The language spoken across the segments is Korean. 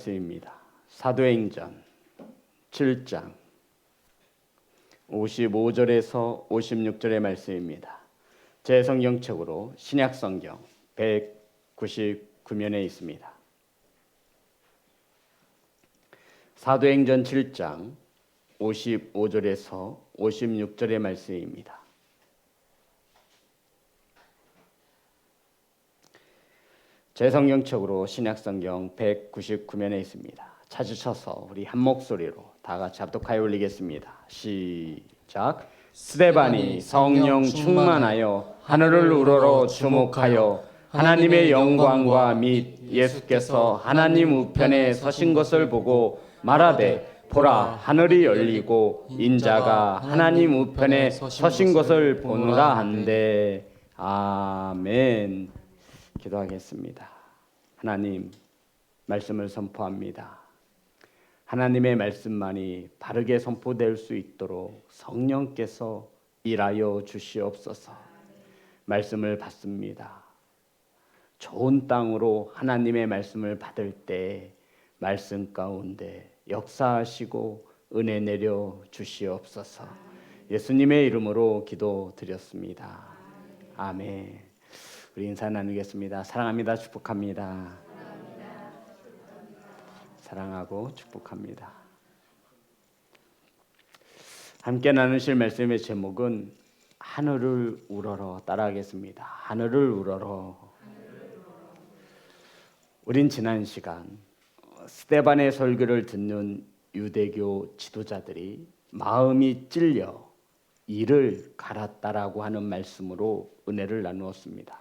말씀입니다. 사도행전 7장 55절에서 56절의 말씀입니다. 제 성경책으로 신약성경 199면에 있습니다. 사도행전 7장 55절에서 56절의 말씀입니다. 제 성경책으로 신약성경 199면에 있습니다. 찾으셔서 우리 한 목소리로 다 같이 합독하여 올리겠습니다. 시작. 스데반이 성령 충만하여 하늘을 우러러 주목하여 하나님의 영광과 및 예수께서 하나님 우편에 서신 것을 보고 말하되 보라 하늘이 열리고 인자가 하나님 우편에 서신 것을 보노라 한데 아멘. 기도하겠습니다. 하나님, 말씀을 선포합니다. 하나님의 말씀만이 바르게 선포될 수 있도록 성령께서 일하여 주시옵소서. 말씀을 받습니다. 좋은 땅으로 하나님의 말씀을 받을 때 말씀 가운데 역사하시고 은혜 내려 주시옵소서. 예수님의 이름으로 기도드렸습니다. 아멘. 우리 인사 나누겠습니다. 사랑합니다. 축복합니다. 사랑하고 축복합니다. 함께 나누실 말씀의 제목은 하늘을 우러러 따라하겠습니다. 하늘을 우러러. 우린 지난 시간 스데반의 설교를 듣는 유대교 지도자들이 마음이 찔려 이를 갈았다라고 하는 말씀으로 은혜를 나누었습니다.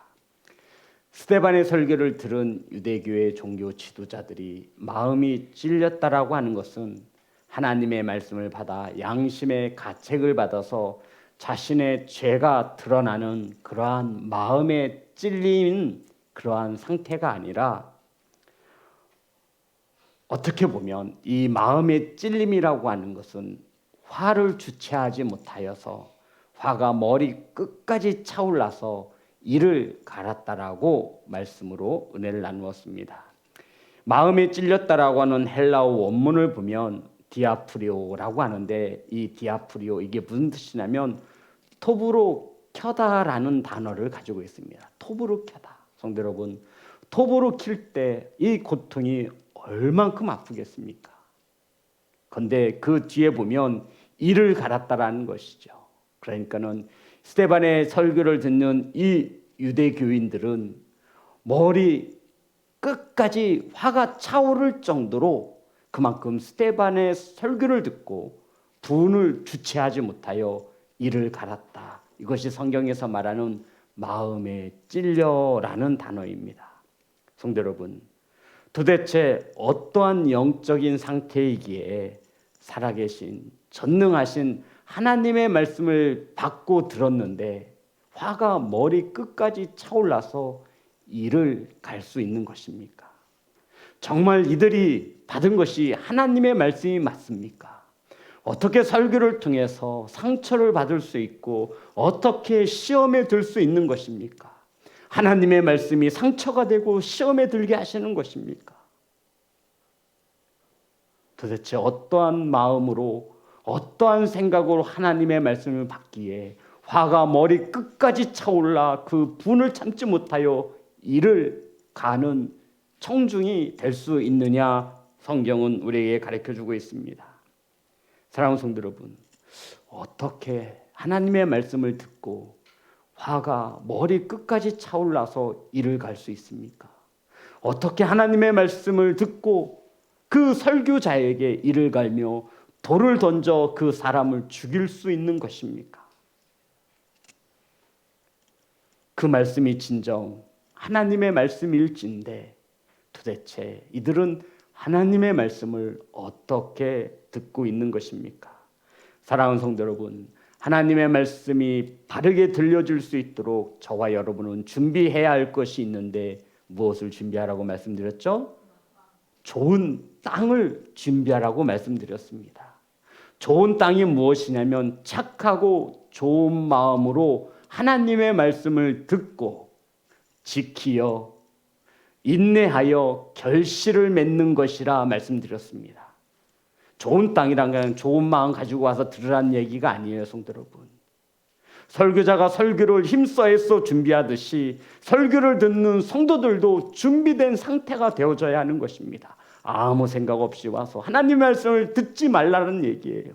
스데반의 설교를 들은 유대교의 종교 지도자들이 마음이 찔렸다라고 하는 것은 하나님의 말씀을 받아 양심의 가책을 받아서 자신의 죄가 드러나는 그러한 마음에 찔린 그러한 상태가 아니라 어떻게 보면 이 마음의 찔림이라고 하는 것은 화를 주체하지 못하여서 화가 머리 끝까지 차올라서 이를 갈았다라고 말씀으로 은혜를 나누었습니다. 마음에 찔렸다라고 하는 헬라어 원문을 보면 디아프리오라고 하는데 이 디아프리오 이게 무슨 뜻이냐면 톱으로 켜다라는 단어를 가지고 있습니다. 톱으로 켜다. 성도 여러분, 톱으로 킬 때 이 고통이 얼만큼 아프겠습니까? 그런데 그 뒤에 보면 이를 갈았다라는 것이죠. 그러니까는 스데반의 설교를 듣는 이 유대교인들은 머리 끝까지 화가 차오를 정도로 그만큼 스데반의 설교를 듣고 분을 주체하지 못하여 이를 갈았다. 이것이 성경에서 말하는 마음에 찔려라는 단어입니다. 성도 여러분, 도대체 어떠한 영적인 상태이기에 살아계신 전능하신 하나님의 말씀을 받고 들었는데 화가 머리 끝까지 차올라서 이를 갈 수 있는 것입니까? 정말 이들이 받은 것이 하나님의 말씀이 맞습니까? 어떻게 설교를 통해서 상처를 받을 수 있고 어떻게 시험에 들 수 있는 것입니까? 하나님의 말씀이 상처가 되고 시험에 들게 하시는 것입니까? 도대체 어떠한 마음으로 어떠한 생각으로 하나님의 말씀을 받기에 화가 머리 끝까지 차올라 그 분을 참지 못하여 이를 가는 청중이 될 수 있느냐 성경은 우리에게 가르쳐주고 있습니다. 사랑하는 성도 여러분, 어떻게 하나님의 말씀을 듣고 화가 머리 끝까지 차올라서 이를 갈 수 있습니까? 어떻게 하나님의 말씀을 듣고 그 설교자에게 이를 갈며 돌을 던져 그 사람을 죽일 수 있는 것입니까? 그 말씀이 진정 하나님의 말씀일진데 도대체 이들은 하나님의 말씀을 어떻게 듣고 있는 것입니까? 사랑하는 성도 여러분, 하나님의 말씀이 바르게 들려줄 수 있도록 저와 여러분은 준비해야 할 것이 있는데 무엇을 준비하라고 말씀드렸죠? 좋은 땅을 준비하라고 말씀드렸습니다. 좋은 땅이 무엇이냐면 착하고 좋은 마음으로 하나님의 말씀을 듣고 지키어 인내하여 결실을 맺는 것이라 말씀드렸습니다. 좋은 땅이란 그냥 좋은 마음 가지고 와서 들으라는 얘기가 아니에요, 성도 여러분. 설교자가 설교를 힘써서 준비하듯이 설교를 듣는 성도들도 준비된 상태가 되어져야 하는 것입니다. 아무 생각 없이 와서 하나님의 말씀을 듣지 말라는 얘기예요.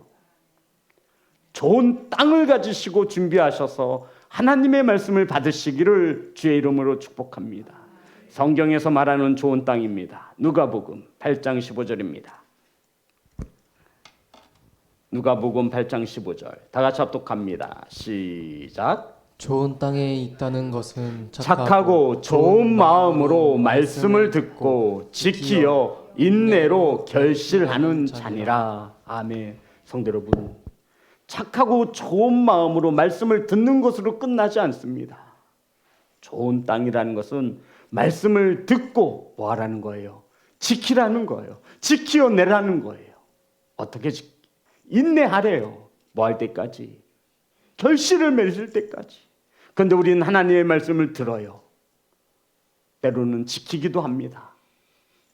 좋은 땅을 가지시고 준비하셔서 하나님의 말씀을 받으시기를 주의 이름으로 축복합니다. 성경에서 말하는 좋은 땅입니다. 누가복음 8장 15절입니다. 누가복음 8장 15절 다 같이 합독합니다. 시작. 좋은 땅에 있다는 것은 착하고 좋은 마음으로 말씀을 듣고 지키어 인내로 결실하는 자니라. 아멘. 성도 여러분, 착하고 좋은 마음으로 말씀을 듣는 것으로 끝나지 않습니다. 좋은 땅이라는 것은 말씀을 듣고 뭐 하라는 거예요? 지키라는 거예요. 지키어내라는 거예요. 어떻게 인내하래요. 뭐 할 때까지? 결실을 맺을 때까지. 그런데 우리는 하나님의 말씀을 들어요. 때로는 지키기도 합니다.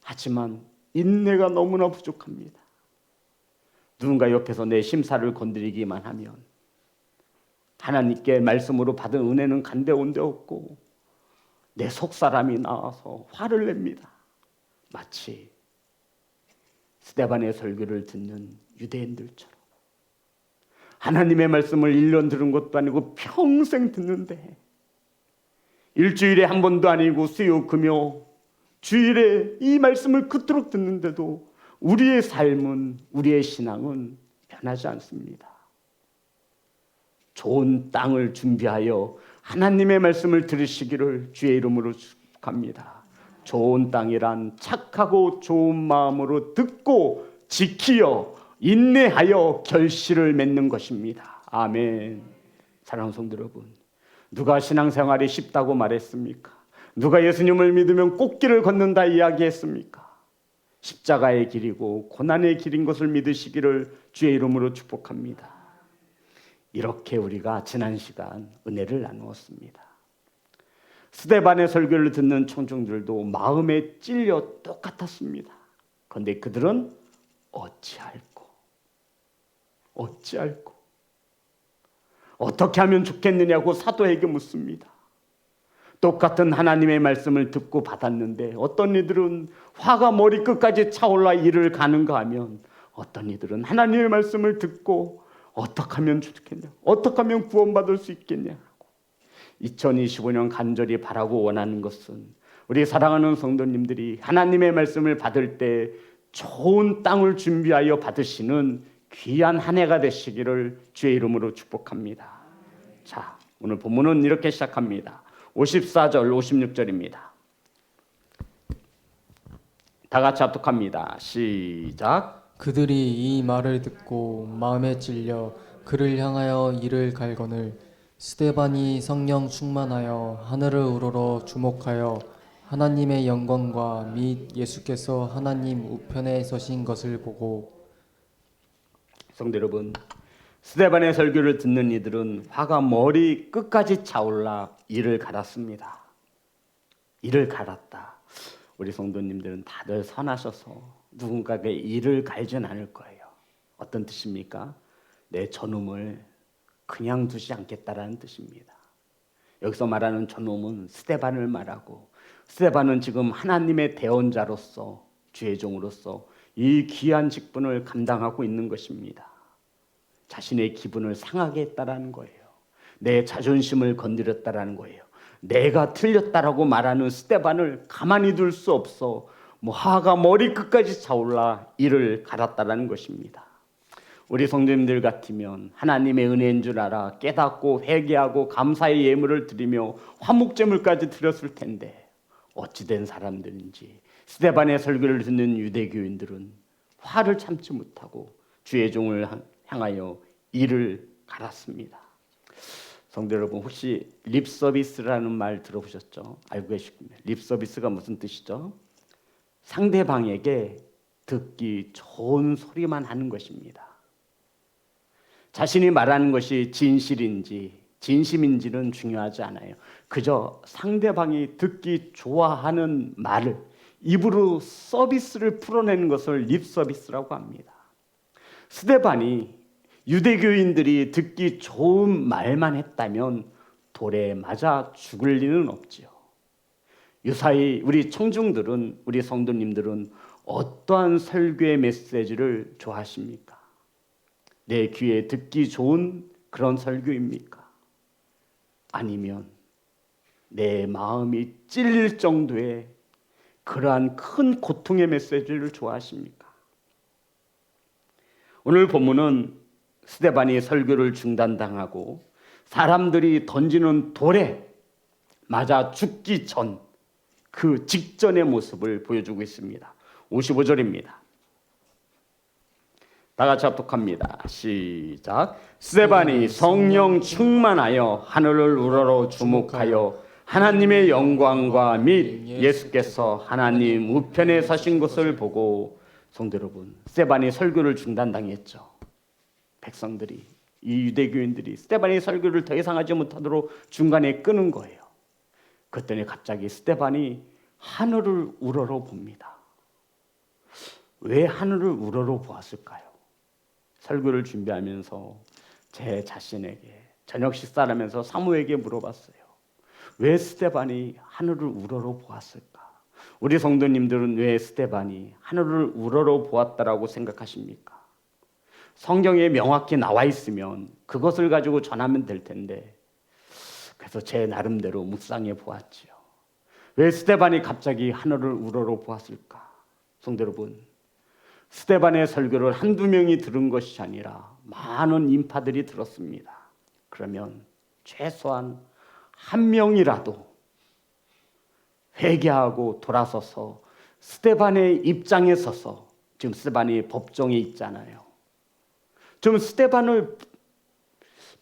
하지만 인내가 너무나 부족합니다. 누군가 옆에서 내 심사를 건드리기만 하면 하나님께 말씀으로 받은 은혜는 간데온데 없고 내 속사람이 나와서 화를 냅니다. 마치 스데반의 설교를 듣는 유대인들처럼. 하나님의 말씀을 1년 들은 것도 아니고 평생 듣는데 일주일에 한 번도 아니고 수요 금요 주일에 이 말씀을 그토록 듣는데도 우리의 삶은, 우리의 신앙은 변하지 않습니다. 좋은 땅을 준비하여 하나님의 말씀을 들으시기를 주의 이름으로 축복합니다. 좋은 땅이란 착하고 좋은 마음으로 듣고 지키어 인내하여 결실을 맺는 것입니다. 아멘. 사랑하는 성도 여러분, 누가 신앙생활이 쉽다고 말했습니까? 누가 예수님을 믿으면 꽃길을 걷는다 이야기했습니까? 십자가의 길이고 고난의 길인 것을 믿으시기를 주의 이름으로 축복합니다. 이렇게 우리가 지난 시간 은혜를 나누었습니다. 스데반의 설교를 듣는 청중들도 마음에 찔려 똑같았습니다. 그런데 그들은 어찌할꼬 어떻게 하면 좋겠느냐고 사도에게 묻습니다. 똑같은 하나님의 말씀을 듣고 받았는데 어떤 이들은 화가 머리끝까지 차올라 이를 가는가 하면 어떤 이들은 하나님의 말씀을 듣고 어떻게 하면 좋겠냐, 어떻게 하면 구원받을 수 있겠냐. 2025년 간절히 바라고 원하는 것은 우리 사랑하는 성도님들이 하나님의 말씀을 받을 때 좋은 땅을 준비하여 받으시는 귀한 한 해가 되시기를 주의 이름으로 축복합니다. 자, 오늘 본문은 이렇게 시작합니다. 54절 56절입니다. 다 같이 합독합니다. 시작. 그들이 이 말을 듣고 마음에 찔려 그를 향하여 이를 갈거늘 스데반이 성령 충만하여 하늘을 우러러 주목하여 하나님의 영광과 및 예수께서 하나님 우편에 서신 것을 보고. 성도 여러분, 스데반의 설교를 듣는 이들은 화가 머리 끝까지 차올라 이를 갈았습니다. 이를 갈았다. 우리 성도님들은 다들 선하셔서 누군가에게 이를 갈진 않을 거예요. 어떤 뜻입니까? 내 저놈을 그냥 두지 않겠다라는 뜻입니다. 여기서 말하는 저놈은 스데반을 말하고, 스데반은 지금 하나님의 대언자로서, 주의 종으로서 이 귀한 직분을 감당하고 있는 것입니다. 자신의 기분을 상하게 했다라는 거예요. 내 자존심을 건드렸다라는 거예요. 내가 틀렸다라고 말하는 스데반을 가만히 둘 수 없어 화가 머리끝까지 차올라 이를 갈았다라는 것입니다. 우리 성도님들 같으면 하나님의 은혜인 줄 알아 깨닫고 회개하고 감사의 예물을 드리며 화목제물까지 드렸을 텐데 어찌된 사람들인지 스데반의 설교를 듣는 유대교인들은 화를 참지 못하고 주의 종을 향하여 이를 갈았습니다. 성도 여러분, 혹시 립서비스라는 말 들어보셨죠? 알고 계십니까? 립서비스가 무슨 뜻이죠? 상대방에게 듣기 좋은 소리만 하는 것입니다. 자신이 말하는 것이 진실인지 진심인지는 중요하지 않아요. 그저 상대방이 듣기 좋아하는 말을 입으로 서비스를 풀어내는 것을 립 서비스라고 합니다. 스데반이 유대교인들이 듣기 좋은 말만 했다면 돌에 맞아 죽을 리는 없지요. 유사히 우리 청중들은, 우리 성도님들은 어떠한 설교의 메시지를 좋아하십니까? 내 귀에 듣기 좋은 그런 설교입니까? 아니면 내 마음이 찔릴 정도의 그러한 큰 고통의 메시지를 좋아하십니까? 오늘 본문은 스데반이 설교를 중단당하고 사람들이 던지는 돌에 맞아 죽기 전 그 직전의 모습을 보여주고 있습니다. 55절입니다. 다 같이 합독합니다. 시작. 스데반이 성령 충만하여 하늘을 우러러 주목하여 하나님의 영광과 및 예수께서 하나님 우편에 서신 것을 보고, 성도 여러분, 스데반이 설교를 중단당했죠. 백성들이, 이 유대교인들이 스데반이 설교를 더 이상 하지 못하도록 중간에 끄는 거예요. 그랬더니 갑자기 스데반이 하늘을 우러러 봅니다. 왜 하늘을 우러러 보았을까요? 설교를 준비하면서 제 자신에게 저녁 식사를 하면서 사모에게 물어봤어요. 왜 스데반이 하늘을 우러러 보았을까? 우리 성도님들은 왜 스데반이 하늘을 우러러 보았다라고 생각하십니까? 성경에 명확히 나와 있으면 그것을 가지고 전하면 될 텐데, 그래서 제 나름대로 묵상해 보았지요. 왜 스데반이 갑자기 하늘을 우러러 보았을까? 성도 여러분, 스데반의 설교를 한두 명이 들은 것이 아니라 많은 인파들이 들었습니다. 그러면 최소한 한 명이라도 회개하고 돌아서서 스데반의 입장에 서서, 지금 스데반이 법정에 있잖아요. 좀 스데반을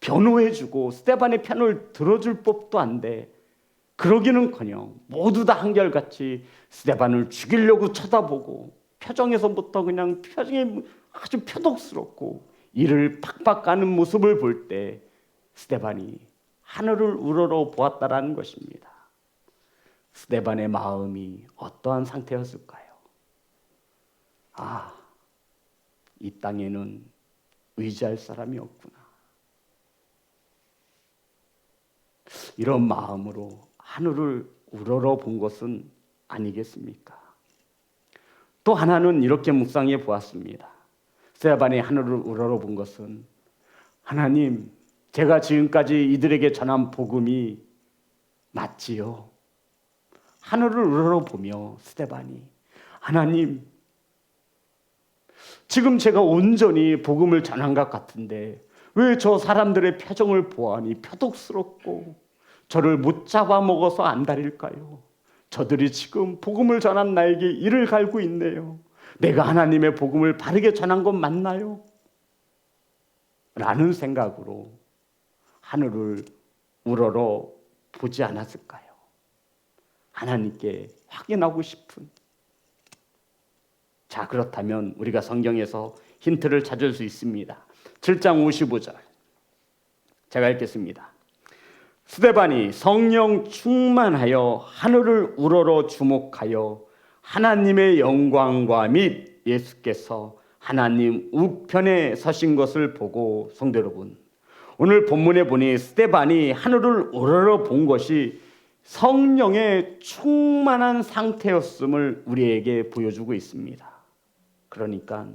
변호해주고 스데반의 편을 들어줄 법도 안 돼. 그러기는커녕 모두 다 한결같이 스데반을 죽이려고 쳐다보고 표정에서부터 그냥 표정이 아주 표독스럽고 이를 팍팍 가는 모습을 볼 때 스데반이 하늘을 우러러 보았다라는 것입니다. 스데반의 마음이 어떠한 상태였을까요? 아, 이 땅에는 의지할 사람이 없구나. 이런 마음으로 하늘을 우러러 본 것은 아니겠습니까? 또 하나는 이렇게 묵상해 보았습니다. 스데반이 하늘을 우러러 본 것은, 하나님, 제가 지금까지 이들에게 전한 복음이 맞지요? 하늘을 우러러 보며 스데반이, 하나님, 지금 제가 온전히 복음을 전한 것 같은데 왜 저 사람들의 표정을 보아하니 표독스럽고 저를 못 잡아먹어서 안달일까요? 저들이 지금 복음을 전한 나에게 이를 갈고 있네요. 내가 하나님의 복음을 바르게 전한 건 맞나요? 라는 생각으로 하늘을 우러러 보지 않았을까요? 하나님께 확인하고 싶은. 자, 그렇다면 우리가 성경에서 힌트를 찾을 수 있습니다. 7장 55절 제가 읽겠습니다. 스데반이 성령 충만하여 하늘을 우러러 주목하여 하나님의 영광과 및 예수께서 하나님 우편에 서신 것을 보고, 성도 여러분, 오늘 본문에 보니 스데반이 하늘을 우러러 본 것이 성령의 충만한 상태였음을 우리에게 보여주고 있습니다. 그러니까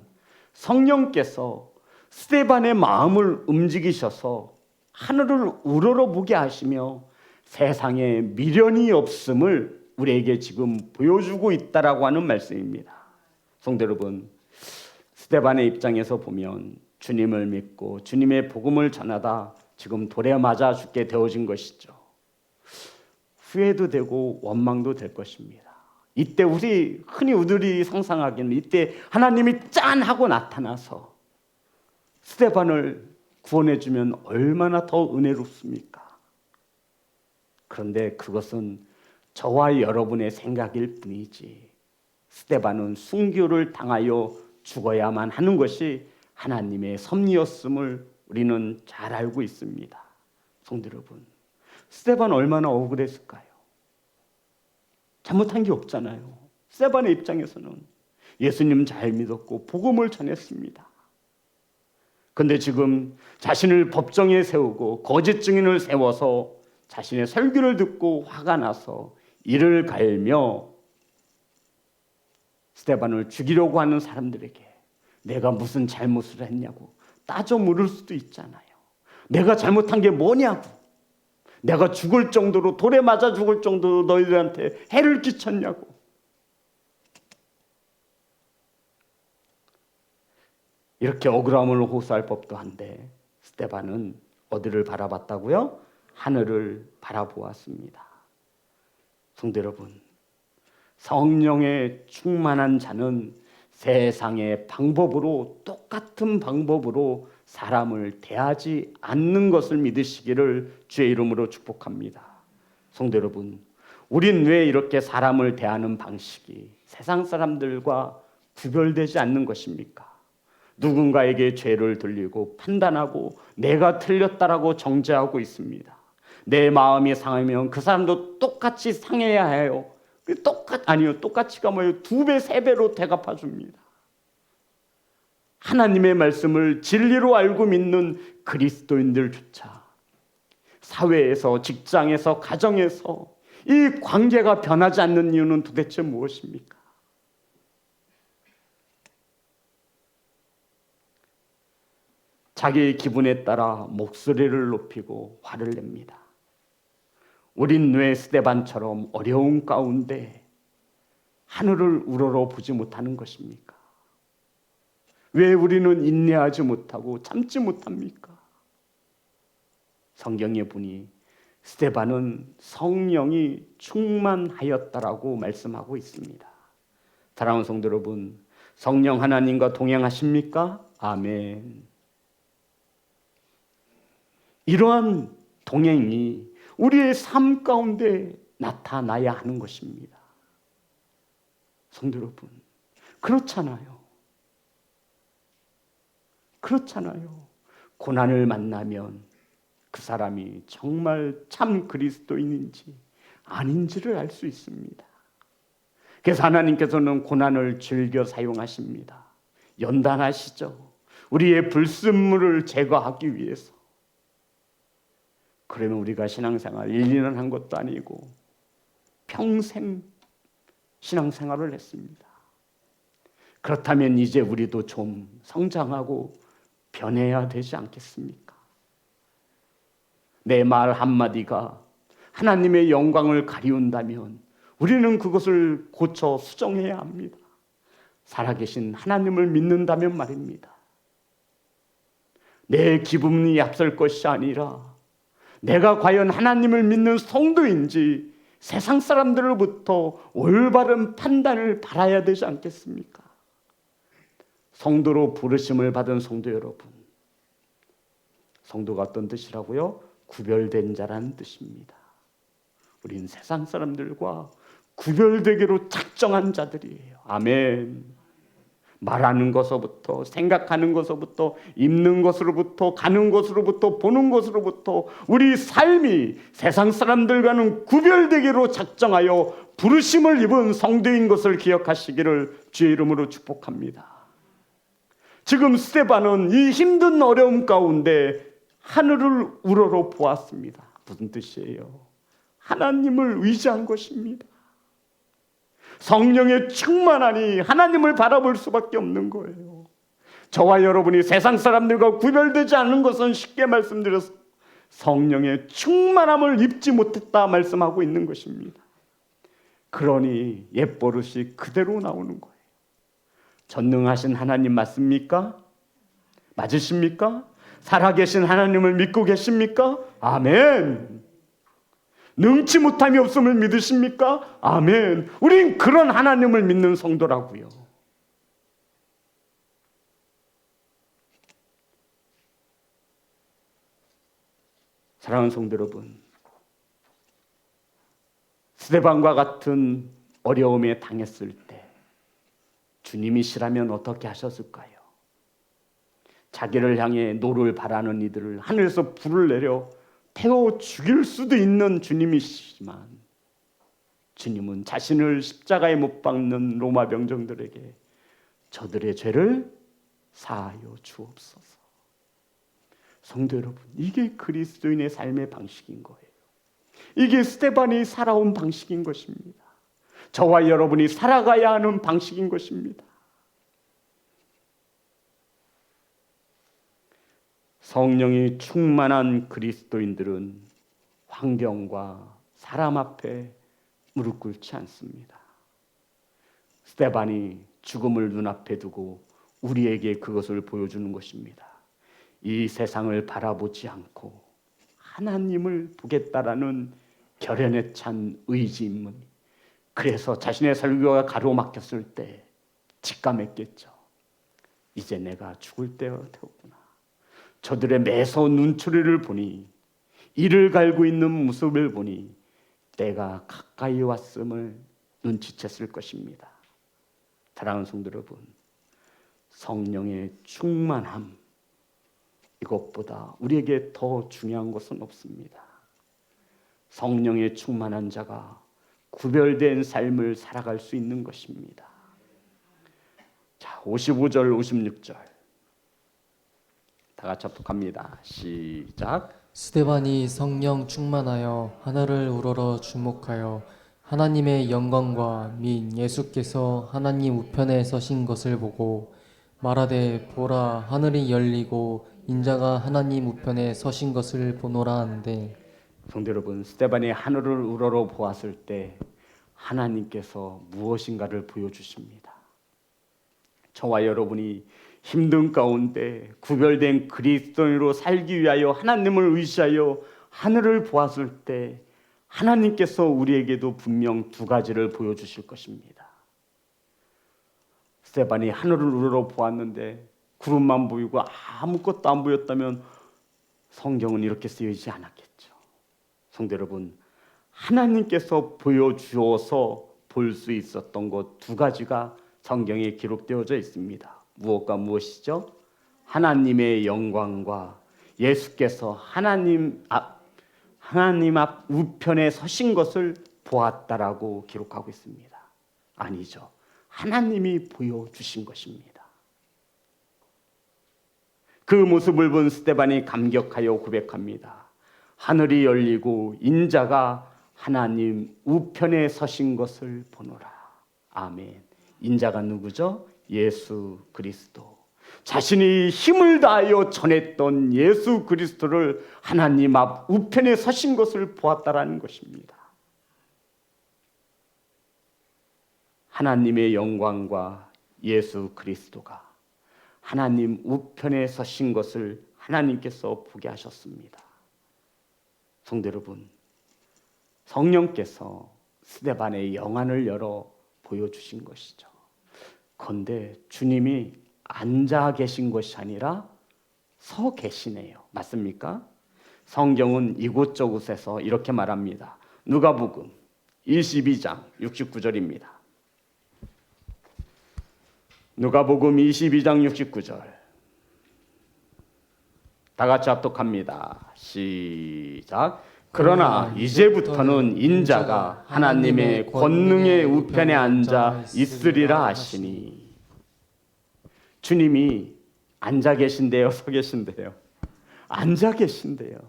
성령께서 스데반의 마음을 움직이셔서 하늘을 우러러보게 하시며 세상에 미련이 없음을 우리에게 지금 보여주고 있다라고 하는 말씀입니다. 성도 여러분, 스데반의 입장에서 보면 주님을 믿고 주님의 복음을 전하다 지금 돌에 맞아 죽게 되어진 것이죠. 후회도 되고 원망도 될 것입니다. 이때 흔히 우리들이 상상하기는, 이때 하나님이 짠 하고 나타나서 스데반을 구원해주면 얼마나 더 은혜롭습니까? 그런데 그것은 저와 여러분의 생각일 뿐이지, 스데반은 순교를 당하여 죽어야만 하는 것이 하나님의 섭리였음을 우리는 잘 알고 있습니다. 성도 여러분, 스데반 얼마나 억울했을까요? 잘못한 게 없잖아요. 스데반의 입장에서는 예수님 잘 믿었고 복음을 전했습니다. 근데 지금 자신을 법정에 세우고 거짓 증인을 세워서 자신의 설교를 듣고 화가 나서 이를 갈며 스데반을 죽이려고 하는 사람들에게 내가 무슨 잘못을 했냐고 따져 물을 수도 있잖아요. 내가 잘못한 게 뭐냐고, 내가 죽을 정도로, 돌에 맞아 죽을 정도로 너희들한테 해를 끼쳤냐고. 이렇게 억울함을 호소할 법도 한데 스데반은 어디를 바라봤다고요? 하늘을 바라보았습니다. 성도 여러분, 성령에 충만한 자는 세상의 방법으로, 똑같은 방법으로 사람을 대하지 않는 것을 믿으시기를 주의 이름으로 축복합니다. 성도 여러분, 우린 왜 이렇게 사람을 대하는 방식이 세상 사람들과 구별되지 않는 것입니까? 누군가에게 죄를 들리고 판단하고 내가 틀렸다라고 정죄하고 있습니다. 내 마음이 상하면 그 사람도 똑같이 상해야 해요. 똑같이가 뭐예요? 2배, 3배로 대갚아 줍니다. 하나님의 말씀을 진리로 알고 믿는 그리스도인들조차 사회에서, 직장에서, 가정에서 이 관계가 변하지 않는 이유는 도대체 무엇입니까? 자기의 기분에 따라 목소리를 높이고 화를 냅니다. 우린 왜 스데반처럼 어려운 가운데 하늘을 우러러 보지 못하는 것입니까? 왜 우리는 인내하지 못하고 참지 못합니까? 성경에 보니 스데반은 성령이 충만하였다라고 말씀하고 있습니다. 사랑하는 성도 여러분, 성령 하나님과 동행하십니까? 아멘. 이러한 동행이 우리의 삶 가운데 나타나야 하는 것입니다. 성도 여러분, 그렇잖아요. 고난을 만나면 그 사람이 정말 참 그리스도인인지 아닌지를 알 수 있습니다. 그래서 하나님께서는 고난을 즐겨 사용하십니다. 연단하시죠. 우리의 불순물을 제거하기 위해서. 그러면 우리가 신앙생활 1, 2년 한 것도 아니고 평생 신앙생활을 했습니다. 그렇다면 이제 우리도 좀 성장하고 변해야 되지 않겠습니까? 내 말 한마디가 하나님의 영광을 가리운다면 우리는 그것을 고쳐 수정해야 합니다. 살아계신 하나님을 믿는다면 말입니다. 내 기분이 앞설 것이 아니라 내가 과연 하나님을 믿는 성도인지 세상 사람들로부터 올바른 판단을 받아야 되지 않겠습니까? 성도로 부르심을 받은 성도 여러분, 성도가 어떤 뜻이라고요? 구별된 자라는 뜻입니다. 우린 세상 사람들과 구별되기로 작정한 자들이에요. 아멘. 말하는 것으로부터, 생각하는 것으로부터, 입는 것으로부터, 가는 것으로부터, 보는 것으로부터 우리 삶이 세상 사람들과는 구별되기로 작정하여 부르심을 입은 성도인 것을 기억하시기를 주의 이름으로 축복합니다. 지금 스데반은 이 힘든 어려움 가운데 하늘을 우러러 보았습니다. 무슨 뜻이에요? 하나님을 의지한 것입니다. 성령의 충만하니 하나님을 바라볼 수밖에 없는 거예요. 저와 여러분이 세상 사람들과 구별되지 않는 것은 쉽게 말씀드려서 성령의 충만함을 입지 못했다 말씀하고 있는 것입니다. 그러니 옛버릇이 그대로 나오는 거예요. 전능하신 하나님 맞습니까? 맞으십니까? 살아계신 하나님을 믿고 계십니까? 아멘. 능치 못함이 없음을 믿으십니까? 아멘. 우린 그런 하나님을 믿는 성도라고요. 사랑하는 성도 여러분, 스데반과 같은 어려움에 당했을 때 주님이시라면 어떻게 하셨을까요? 자기를 향해 노를 바라는 이들을 하늘에서 불을 내려 태워 죽일 수도 있는 주님이시지만 주님은 자신을 십자가에 못 박는 로마 병정들에게 저들의 죄를 사하여 주옵소서. 성도 여러분, 이게 그리스도인의 삶의 방식인 거예요. 이게 스데반이 살아온 방식인 것입니다. 저와 여러분이 살아가야 하는 방식인 것입니다. 성령이 충만한 그리스도인들은 환경과 사람 앞에 무릎 꿇지 않습니다. 스데반이 죽음을 눈앞에 두고 우리에게 그것을 보여주는 것입니다. 이 세상을 바라보지 않고 하나님을 보겠다라는 결연에 찬 의지인문. 그래서 자신의 설교가 가로막혔을 때 직감했겠죠. 이제 내가 죽을 때가 되었구나. 저들의 매서운 눈초리를 보니, 이를 갈고 있는 모습을 보니 때가 가까이 왔음을 눈치챘을 것입니다. 사랑하는 성도 여러분, 성령의 충만함, 이것보다 우리에게 더 중요한 것은 없습니다. 성령의 충만한 자가 구별된 삶을 살아갈 수 있는 것입니다. 자, 55절, 56절 다 같이 합독합니다. 시작. 스데반이 성령 충만하여 하늘을 우러러 주목하여 하나님의 영광과 및 예수께서 하나님 우편에 서신 것을 보고 말하되 보라 하늘이 열리고 인자가 하나님 우편에 서신 것을 보노라 하는데, 성도 여러분, 스데반이 하늘을 우러러 보았을 때 하나님께서 무엇인가를 보여주십니다. 저와 여러분이 힘든 가운데 구별된 그리스도인으로 살기 위하여 하나님을 의지하여 하늘을 보았을 때 하나님께서 우리에게도 분명 두 가지를 보여주실 것입니다. 스데반이 하늘을 우러러 보았는데 구름만 보이고 아무것도 안 보였다면 성경은 이렇게 쓰여지지 않았겠죠. 성도 여러분, 하나님께서 보여주어서 볼 수 있었던 것 두 가지가 성경에 기록되어져 있습니다. 무엇과 무엇이죠? 하나님의 영광과 예수께서 하나님 앞 우편에 서신 것을 보았다라고 기록하고 있습니다. 아니죠. 하나님이 보여주신 것입니다. 그 모습을 본 스데반이 감격하여 고백합니다. 하늘이 열리고 인자가 하나님 우편에 서신 것을 보노라. 아멘. 인자가 누구죠? 예수 그리스도. 자신이 힘을 다하여 전했던 예수 그리스도를 하나님 앞 우편에 서신 것을 보았다라는 것입니다. 하나님의 영광과 예수 그리스도가 하나님 우편에 서신 것을 하나님께서 보게 하셨습니다. 성도 여러분, 성령께서 스데반의 영안을 열어 보여주신 것이죠. 그런데 주님이 앉아 계신 것이 아니라 서 계시네요. 맞습니까? 성경은 이곳저곳에서 이렇게 말합니다. 누가복음 22장 69절입니다. 누가복음 22장 69절 다 같이 합독합니다. 시작. 그러나 이제부터는 인자가 하나님의 권능의 우편에 앉아 있으리라 하시니. 주님이 앉아 계신데요, 서 계신데요? 앉아 계신데요.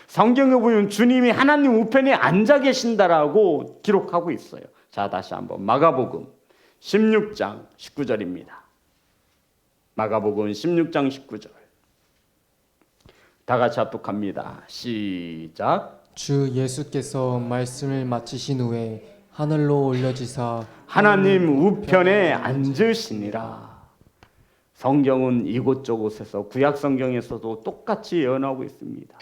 성경에 보면 주님이 하나님 우편에 앉아 계신다라고 기록하고 있어요. 자, 다시 한번 마가복음 16장 19절입니다. 마가복음 16장 19절 다 같이 합독합니다. 시작. 주 예수께서 말씀을 마치신 후에 하늘로 올려지사 하나님 우편에 앉으시니라. 성경은 이곳저곳에서 구약 성경에서도 똑같이 예언하고 있습니다.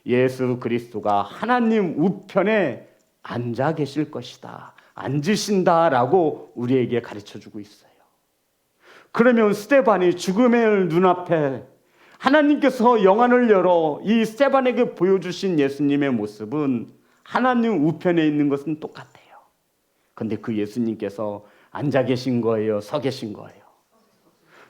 예수 그리스도가 하나님 우편에 앉아 계실 것이다, 앉으신다라고 우리에게 가르쳐주고 있어요. 그러면 스데반이 죽음의 눈앞에 하나님께서 영안을 열어 이 스데반에게 보여주신 예수님의 모습은 하나님 우편에 있는 것은 똑같아요. 그런데 그 예수님께서 앉아 계신 거예요, 서 계신 거예요?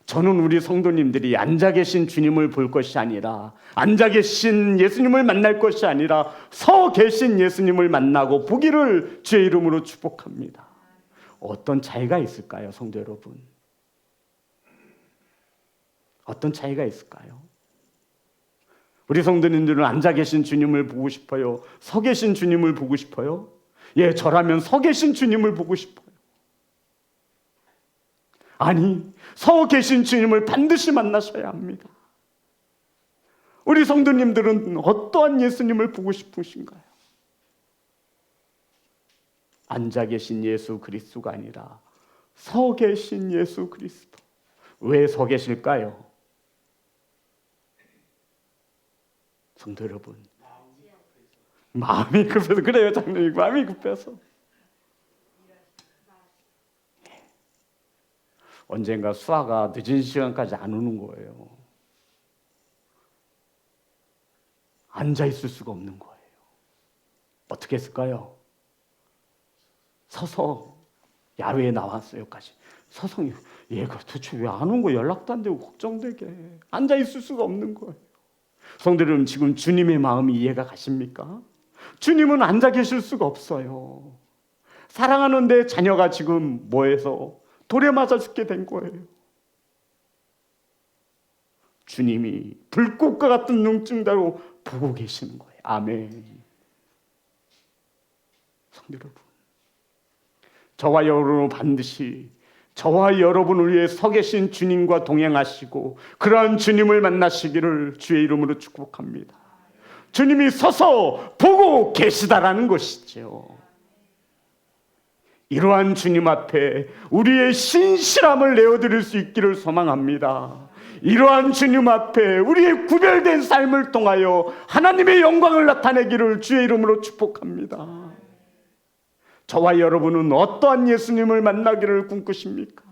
저는 우리 성도님들이 앉아 계신 주님을 볼 것이 아니라, 앉아 계신 예수님을 만날 것이 아니라 서 계신 예수님을 만나고 보기를 주의 이름으로 축복합니다. 어떤 차이가 있을까요, 성도 여러분? 어떤 차이가 있을까요? 우리 성도님들은 앉아 계신 주님을 보고 싶어요? 서 계신 주님을 보고 싶어요? 예, 저라면 서 계신 주님을 보고 싶어요. 아니, 서 계신 주님을 반드시 만나셔야 합니다. 우리 성도님들은 어떠한 예수님을 보고 싶으신가요? 앉아 계신 예수 그리스도가 아니라 서 계신 예수 그리스도. 왜 서 계실까요? 성도 여러분, 마음이 급해서. 그래요, 장로님, 마음이 급해서. 언젠가 수아가 늦은 시간까지 안 오는 거예요. 앉아 있을 수가 없는 거예요. 어떻게 했을까요? 서서 야외에 나왔어요까지. 서서 얘가 도대체 왜 안 온 거, 연락도 안 되고 걱정되게 앉아 있을 수가 없는 거예요. 성도 여러분, 지금 주님의 마음이 이해가 가십니까? 주님은 앉아 계실 수가 없어요. 사랑하는 내 자녀가 지금 뭐해서 돌에 맞아 죽게 된 거예요. 주님이 불꽃과 같은 눈동자로 보고 계시는 거예요. 아멘. 성도 여러분, 저와 여러분은 반드시 저와 여러분을 위해 서 계신 주님과 동행하시고 그러한 주님을 만나시기를 주의 이름으로 축복합니다. 주님이 서서 보고 계시다라는 것이죠. 이러한 주님 앞에 우리의 신실함을 내어드릴 수 있기를 소망합니다. 이러한 주님 앞에 우리의 구별된 삶을 통하여 하나님의 영광을 나타내기를 주의 이름으로 축복합니다. 저와 여러분은 어떠한 예수님을 만나기를 꿈꾸십니까?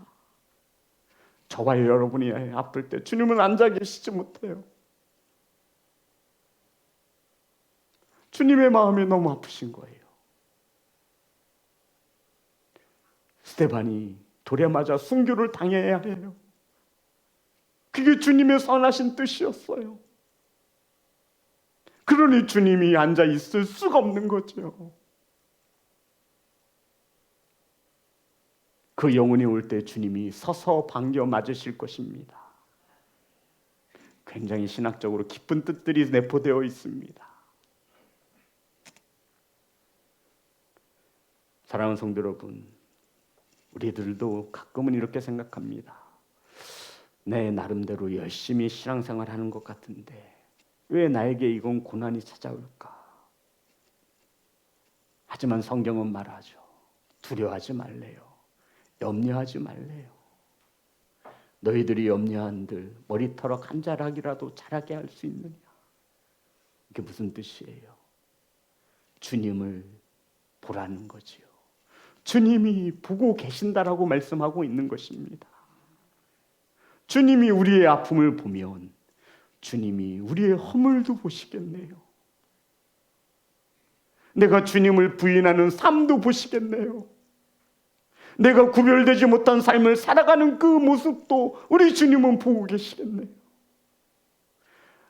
저와 여러분이 아플 때 주님은 앉아 계시지 못해요. 주님의 마음이 너무 아프신 거예요. 스데반이 돌에 맞아 순교를 당해야 해요. 그게 주님의 선하신 뜻이었어요. 그러니 주님이 앉아 있을 수가 없는 거죠. 그 영혼이 올 때 주님이 서서 반겨 맞으실 것입니다. 굉장히 신학적으로 깊은 뜻들이 내포되어 있습니다. 사랑하는 성도 여러분, 우리들도 가끔은 이렇게 생각합니다. 내 나름대로 열심히 신앙생활하는 것 같은데 왜 나에게 이건 고난이 찾아올까? 하지만 성경은 말하죠. 두려워하지 말래요. 염려하지 말래요. 너희들이 염려한들 머리털어 한 자락이라도 자라게 할 수 있느냐? 이게 무슨 뜻이에요? 주님을 보라는 거지요. 주님이 보고 계신다라고 말씀하고 있는 것입니다. 주님이 우리의 아픔을 보면 주님이 우리의 허물도 보시겠네요. 내가 주님을 부인하는 삶도 보시겠네요. 내가 구별되지 못한 삶을 살아가는 그 모습도 우리 주님은 보고 계시겠네요.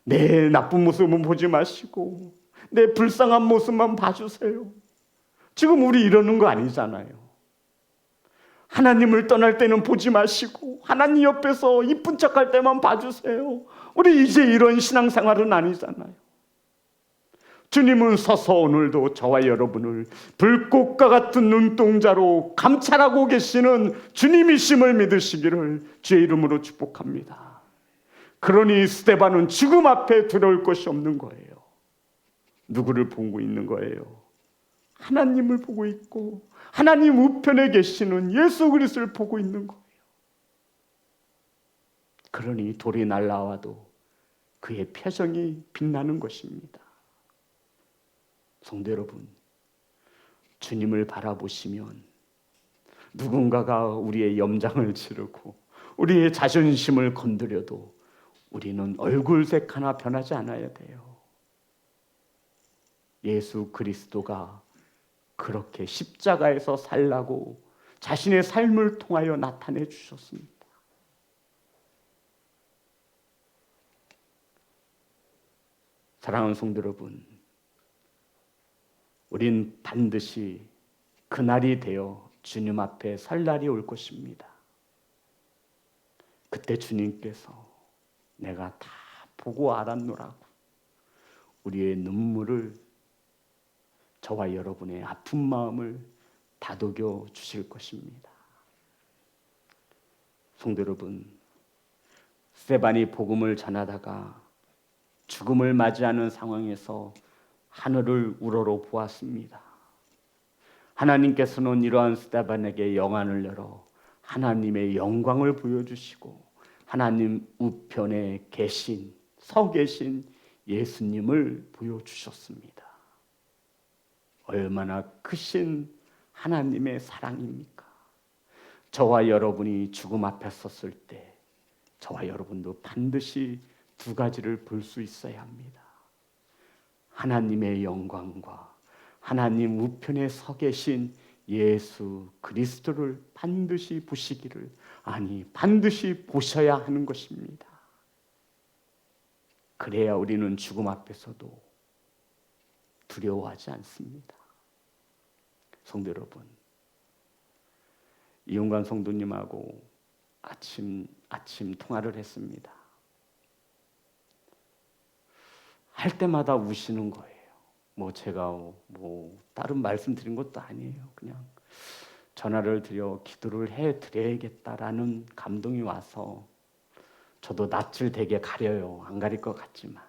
내 나쁜 모습은 보지 마시고 내 불쌍한 모습만 봐주세요. 지금 우리 이러는 거 아니잖아요. 하나님을 떠날 때는 보지 마시고 하나님 옆에서 이쁜 척할 때만 봐주세요. 우리 이제 이런 신앙생활은 아니잖아요. 주님은 서서 오늘도 저와 여러분을 불꽃과 같은 눈동자로 감찰하고 계시는 주님이심을 믿으시기를 주의 이름으로 축복합니다. 그러니 스데반은 죽음 앞에 두려울 것이 없는 거예요. 누구를 보고 있는 거예요? 하나님을 보고 있고 하나님 우편에 계시는 예수 그리스도를 보고 있는 거예요. 그러니 돌이 날아와도 그의 표정이 빛나는 것입니다. 성도 여러분, 주님을 바라보시면 누군가가 우리의 염장을 지르고 우리의 자존심을 건드려도 우리는 얼굴색 하나 변하지 않아야 돼요. 예수 그리스도가 그렇게 십자가에서 살라고 자신의 삶을 통하여 나타내 주셨습니다. 사랑하는 성도 여러분, 우린 반드시 그날이 되어 주님 앞에 설 날이 올 것입니다. 그때 주님께서 내가 다 보고 알았노라고 우리의 눈물을, 저와 여러분의 아픈 마음을 다독여 주실 것입니다. 성도 여러분, 스데반이 복음을 전하다가 죽음을 맞이하는 상황에서 하늘을 우러러 보았습니다. 하나님께서는 이러한 스데반에게 영안을 열어 하나님의 영광을 보여주시고 하나님 우편에 서 계신 예수님을 보여주셨습니다. 얼마나 크신 하나님의 사랑입니까? 저와 여러분이 죽음 앞에 섰을 때 저와 여러분도 반드시 두 가지를 볼 수 있어야 합니다. 하나님의 영광과 하나님 우편에 서 계신 예수 그리스도를 반드시 보시기를, 아니 반드시 보셔야 하는 것입니다. 그래야 우리는 죽음 앞에서도 두려워하지 않습니다. 성도 여러분, 이용관 성도님하고 아침 통화를 했습니다. 할 때마다 우시는 거예요. 제가 다른 말씀드린 것도 아니에요. 그냥 전화를 드려 기도를 해드려야겠다라는 감동이 와서, 저도 낯을 되게 가려요. 안 가릴 것 같지만.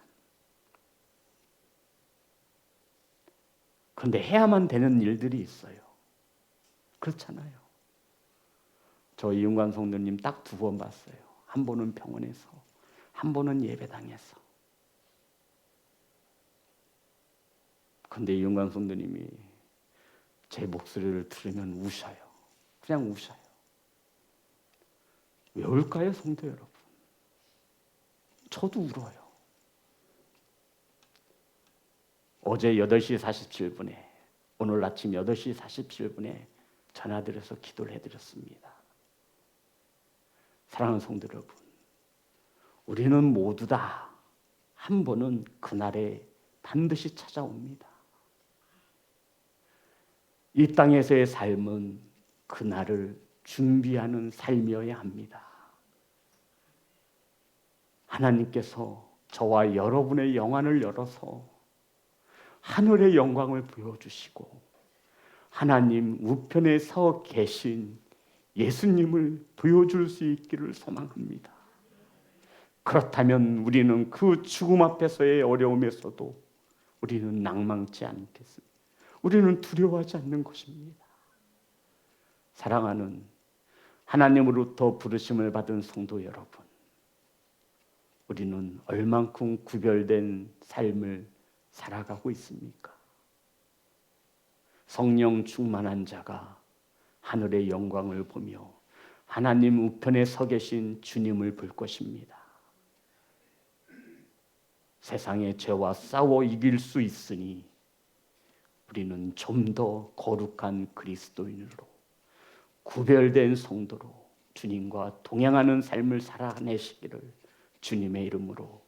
그런데 해야만 되는 일들이 있어요. 그렇잖아요. 저 이용관 성도님 딱 2번 봤어요. 한 번은 병원에서, 한 번은 예배당에서. 그런데 이용관 성도님이 제 목소리를 들으면 우셔요. 그냥 우셔요. 왜 울까요, 성도 여러분? 저도 울어요. 어제 8시 47분에, 오늘 아침 8시 47분에 전화드려서 기도를 해드렸습니다. 사랑하는 성도 여러분, 우리는 모두 다 한 번은 그날에 반드시 찾아옵니다. 이 땅에서의 삶은 그날을 준비하는 삶이어야 합니다. 하나님께서 저와 여러분의 영안을 열어서 하늘의 영광을 보여주시고 하나님 우편에 서 계신 예수님을 보여줄 수 있기를 소망합니다. 그렇다면 우리는 그 죽음 앞에서의 어려움에서도 우리는 낭망치 않겠습니다. 우리는 두려워하지 않는 것입니다. 사랑하는 하나님으로부터 부르심을 받은 성도 여러분, 우리는 얼만큼 구별된 삶을 살아가고 있습니까? 성령 충만한 자가 하늘의 영광을 보며 하나님 우편에 서 계신 주님을 볼 것입니다. 세상의 죄와 싸워 이길 수 있으니 우리는 좀 더 거룩한 그리스도인으로, 구별된 성도로 주님과 동행하는 삶을 살아내시기를 주님의 이름으로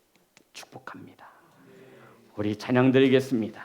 축복합니다. 우리 찬양 드리겠습니다.